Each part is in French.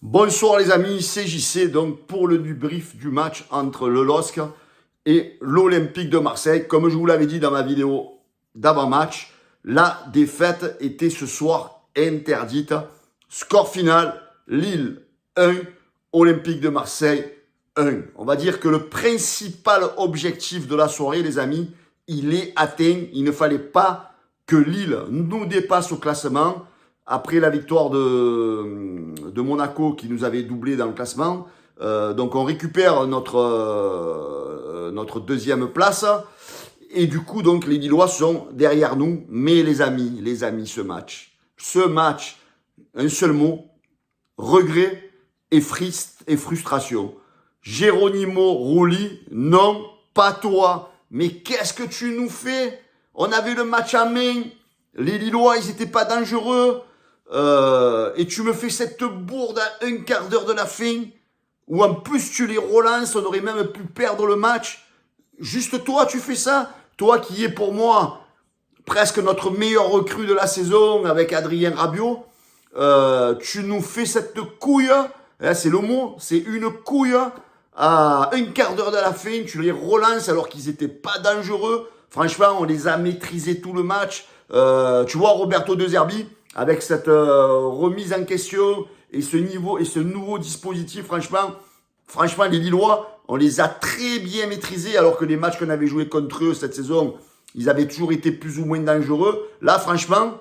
Bonsoir les amis, c'est JC donc pour le débrief du match entre le LOSC et l'Olympique de Marseille. Comme je vous l'avais dit dans ma vidéo d'avant-match, la défaite était ce soir interdite. Score final, Lille 1, Olympique de Marseille 1. On va dire que le principal objectif de la soirée, les amis, il est atteint. Il ne fallait pas que Lille nous dépasse au classement. Après la victoire de Monaco qui nous avait doublé dans le classement, donc on récupère notre deuxième place. Et du coup, donc les Lillois sont derrière nous. Mais les amis, ce match, un seul mot, regret et frustration. Geronimo Rulli, non, pas toi. Mais qu'est-ce que tu nous fais? On avait le match à main. Les Lillois, ils n'étaient pas dangereux. Et tu me fais cette bourde à un quart d'heure de la fin, où en plus tu les relances, on aurait même pu perdre le match. Juste toi, tu fais ça? Toi qui es pour moi presque notre meilleur recrue de la saison avec Adrien Rabiot, tu nous fais cette couille, hein, c'est le mot, c'est une couille, à un quart d'heure de la fin, tu les relances alors qu'ils n'étaient pas dangereux. Franchement, on les a maîtrisés tout le match. Tu vois, Roberto De Zerbi, avec cette remise en question et ce nouveau dispositif, franchement, les Lillois, on les a très bien maîtrisés, alors que les matchs qu'on avait joués contre eux cette saison, ils avaient toujours été plus ou moins dangereux. Là, franchement,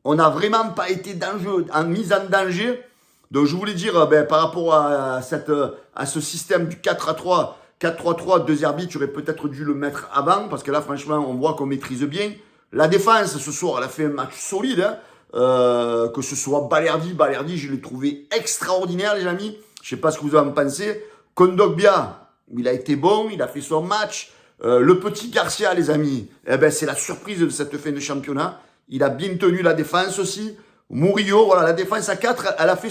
on n'a vraiment pas été mis en danger. Donc, je voulais dire, par rapport à ce système du 4-3, 4-3-3 De Zerbi, tu aurais peut-être dû le mettre avant, parce que là, franchement, on voit qu'on maîtrise bien. La défense, ce soir, elle a fait un match solide, hein. Que ce soit Balerdi, je l'ai trouvé extraordinaire, les amis. Je sais pas ce que vous en pensez. Kondogbia, il a été bon, il a fait son match. Le petit Garcia, les amis, eh ben, c'est la surprise de cette fin de championnat. Il a bien tenu la défense aussi. Murillo, voilà, la défense à 4, elle a fait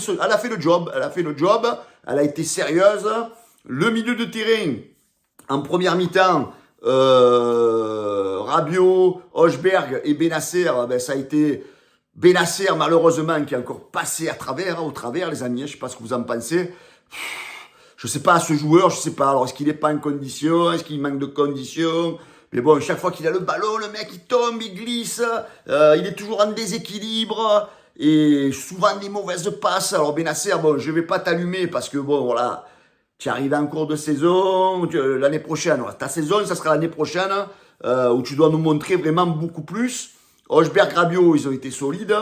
le job. Elle a été sérieuse. Le milieu de terrain, en première mi-temps, Rabiot, Hochberg et Benasser, ben, ça a été Benasser, malheureusement, qui est encore passé au travers, les amis. Je sais pas ce que vous en pensez. Je sais pas, ce joueur, je sais pas. Alors, est-ce qu'il est pas en condition? Est-ce qu'il manque de condition? Mais bon, chaque fois qu'il a le ballon, le mec, il tombe, il glisse. Il est toujours en déséquilibre. Et souvent des mauvaises passes. Alors, Benasser, bon, je vais pas t'allumer parce que, bon, voilà, tu arrives en cours de saison. L'année prochaine, voilà, ta saison, ça sera l'année prochaine, où tu dois nous montrer vraiment beaucoup plus. Hochberg, Rabiot, ils ont été solides.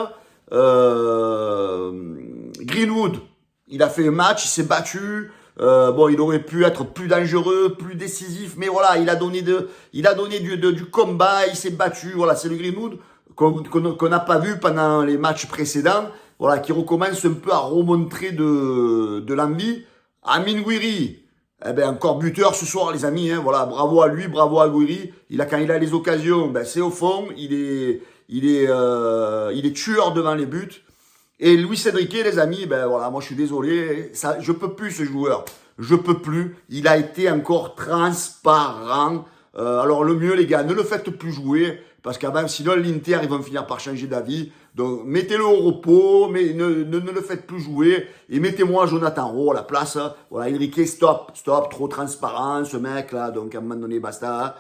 Greenwood, il a fait un match, il s'est battu. Bon, il aurait pu être plus dangereux, plus décisif, mais voilà, il a donné du combat, il s'est battu. Voilà, c'est le Greenwood qu'on n'a pas vu pendant les matchs précédents. Voilà, qui recommence un peu à remontrer de l'envie. Amine Gouiri, eh ben, encore buteur ce soir, les amis, hein. Voilà, bravo à lui, bravo à Gouiri. Quand il a les occasions, ben, c'est au fond. Il est tueur devant les buts. Et Luis Enrique, les amis, ben voilà, moi je suis désolé, je peux plus ce joueur, je peux plus. Il a été encore transparent. Alors le mieux, les gars, ne le faites plus jouer, parce qu'avant, sinon l'Inter, ils vont finir par changer d'avis. Donc mettez-le au repos, mais ne le faites plus jouer. Et mettez-moi Jonathan Rowe à la place. Voilà, Enrique, stop, trop transparent, ce mec-là. Donc à un moment donné, basta.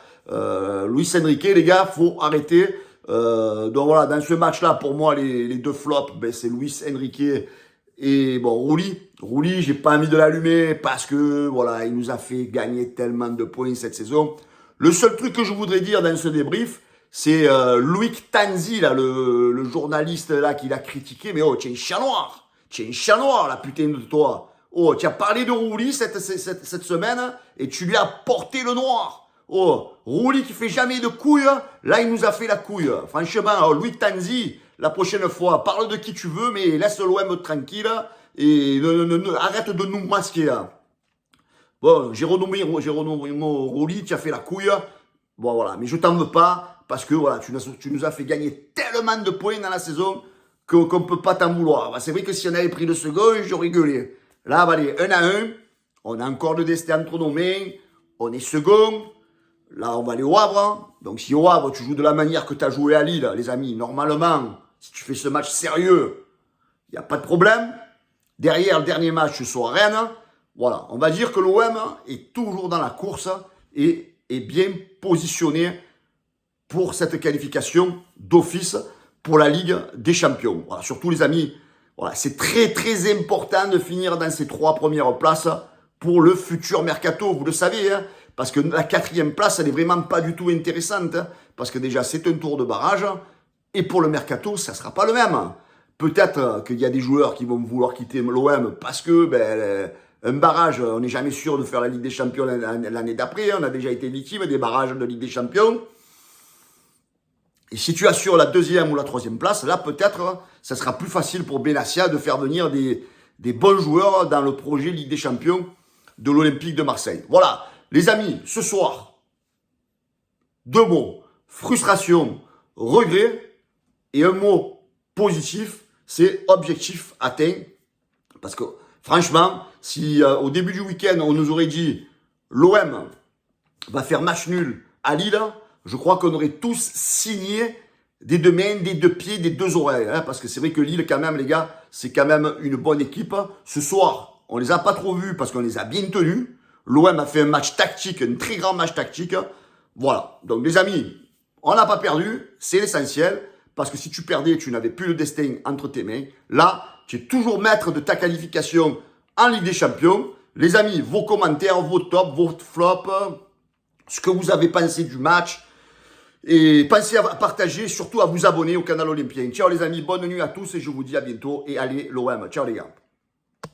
Luis Enrique, les gars, faut arrêter. Donc voilà, dans ce match-là, pour moi, les deux flops, ben, c'est Luis Enrique et bon, Rulli, j'ai pas envie de l'allumer parce que voilà, il nous a fait gagner tellement de points cette saison. Le seul truc que je voudrais dire dans ce débrief, c'est Loïc Tanzi, là, le journaliste là qui l'a critiqué. Mais oh, tu es un chat noir, la putain de toi. Oh, tu as parlé de Rulli cette semaine et tu lui as porté le noir. Oh, Rulli qui fait jamais de couilles, là il nous a fait la couille. Franchement, Louis Tanzi, la prochaine fois, parle de qui tu veux, mais laisse l'OM tranquille et arrête de nous masquer. Là. Bon, j'ai renommé Rulli, tu as fait la couille. Bon voilà, mais je t'en veux pas, parce que voilà, tu nous as fait gagner tellement de points dans la saison qu'on ne peut pas t'en vouloir. Bah, c'est vrai que si on avait pris le second, j'aurais gueulé. Là, allez, 1-1, on a encore le destin entre nos mains, on est second. Là, on va aller au Havre. Hein. Donc, si au Havre, tu joues de la manière que tu as joué à Lille, les amis, normalement, si tu fais ce match sérieux, il n'y a pas de problème. Derrière, le dernier match, ce soit Rennes. Voilà, on va dire que l'OM est toujours dans la course et est bien positionné pour cette qualification d'office pour la Ligue des Champions. Voilà, surtout les amis, voilà, c'est très très important de finir dans ces 3 premières places pour le futur mercato, vous le savez, hein, parce que la 4e place, elle est vraiment pas du tout intéressante, hein, parce que déjà c'est un tour de barrage, et pour le mercato, ça sera pas le même. Peut-être qu'il y a des joueurs qui vont vouloir quitter l'OM parce que un barrage, on n'est jamais sûr de faire la Ligue des Champions l'année d'après, on a déjà été victime des barrages de Ligue des Champions. Et si tu assures la 2e ou la 3e place, là peut-être ça sera plus facile pour Benassia de faire venir des bons joueurs dans le projet Ligue des Champions de l'Olympique de Marseille. Voilà, les amis, ce soir, 2 mots, frustration, regret, et un mot positif, c'est objectif atteint. Parce que franchement, si au début du week-end, on nous aurait dit l'OM va faire match nul à Lille, je crois qu'on aurait tous signé des 2 mains, des 2 pieds, des 2 oreilles. Hein, parce que c'est vrai que Lille, quand même, les gars, c'est quand même une bonne équipe. Ce soir, on les a pas trop vus parce qu'on les a bien tenus. L'OM a fait un match tactique, un très grand match tactique. Voilà. Donc, les amis, on n'a pas perdu. C'est l'essentiel. Parce que si tu perdais, tu n'avais plus le destin entre tes mains. Là, tu es toujours maître de ta qualification en Ligue des Champions. Les amis, vos commentaires, vos tops, vos flops, ce que vous avez pensé du match. Et pensez à partager, surtout à vous abonner au canal Olympien. Ciao les amis, bonne nuit à tous et je vous dis à bientôt. Et allez l'OM. Ciao les gars.